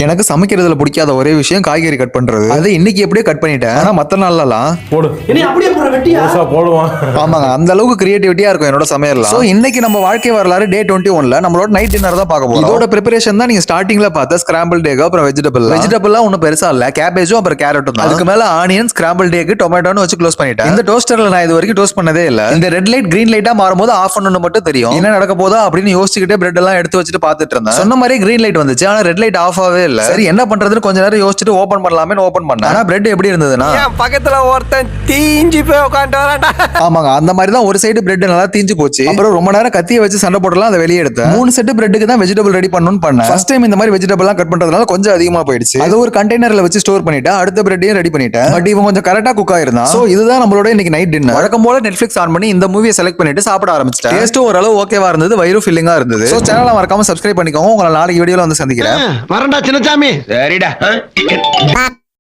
எனக்கு சமைக்கிறதுல பிடிக்காத ஒரே விஷயம் காய்கறி கட் பண்றது. அது இன்னைக்கு எப்படியே கட் பண்ணிட்டேன். ஆனா மத்த நாள்லாம் போடு அப்படியே போடுவான். ஆமாங்க, அந்த அளவுக்கு கிரியேட்டிவிட்டியா இருக்கும் என்னோட சமையல்ல. சோ இன்னைக்கு நம்ம வாழ்க்கை வரலாறு டே 21ல நம்மளோட நைட் டின்னர் தான் பார்க்க போறோம். இதோட பிரிப்பரேஷன் தான் நீங்க ஸ்டார்டிங்ல பார்த்த ஸ்கிராம்பிள் டேக் அப்புறம் வெஜிடபிள்லாம் ஒன்னும் பெருசா இல்ல, கேபேஜும் அப்புறம் கேரட்டும் தான். அதுக்கு மேல ஆனியன், ஸ்கிராம்பிள் டேக், டொமேட்டோன்னு வச்சு க்ளோஸ் பண்ணிட்டேன். இந்த டோஸ்டர்ல நான் இது வரைக்கும் டோஸ்ட் பண்ணதே இல்ல. இந்த ரெட் லைட் கிரீன் லைட்டா மாறும்போது ஆஃப் பண்ணனும் மட்டும் தெரியும். என்ன நடக்க போதா அப்படின்னு யோசிச்சுக்கிட்டே பிரெட் எல்லாம் எடுத்து வச்சுட்டு பாத்துட்டு இருந்தேன். சொன்ன மாதிரி கிரீன் லைட் வந்துச்சு, ஆனா ரெட் லைட் ஆஃப் ஆகவே இல்ல. சரி என்ன பண்றதுன்னு கொஞ்ச நேரம் யோசிச்சுட்டு ஓபன் பண்ணலாமே ஓபன் பண்ணேன். ஆனா பிரெட் எப்படி இருந்ததுன்னா பக்கத்துல ஒருத்தன் தீஞ்சு போய் உட்காந்து வரான்டா. ஆமாங்க, அந்த மாதிரி தான் ஒரு சைடு பிரெட் நல்லா தீஞ்சு போச்சு. அப்புறம் ரொம்ப நேரம் கத்திய வச்சு சண்டை போடலாம், அதை வெளியே எடுத்தேன். 3 செட் பிரெட்டுக்கு தான் வெஜிடபிள் ரெடி பண்ணணும்னு பண்ணேன். ஃபர்ஸ்ட் டைம் இந்த மாதிரி வெஜிடபிள் எல்லாம் கட் பண்றதுனால கொஞ்சம் அதிகமா போயிடுச்சு. அது ஒரு கண்டெய்னர்ல வச்சு ஸ்டோர் பண்ணிட்டேன். அடுத்த பிரெட்டையும் ரெடி பண்ணிட்டேன். பட் இவன் கொஞ்சம் கரெக்டா குக் ஆயிருந்தான். சோ இதுதான் நம்மளோட இன்னைக்கு நைட் டின்னர். வழக்கம் போல நெட்ஃபிளிக்ஸ் ஆன் பண்ணி இந்த மூவியை செலக்ட் பண்ணிட்டு சாப்பிட ஆரம்பிச்சிட்டேன். டேஸ்டும் ஓரளவு ஓகேவா இருந்தது, வயிறு ஃபில்லிங்கா இருந்தது. சோ சேனலை மறக்காம சப்ஸ்கிரைப் பண்ணிக்கோங்க. உங்களை நாளைக்கு வீடியோல வந்து சந்திக்கிறேன். வரண்டா சின்னசாமி. சரிடா.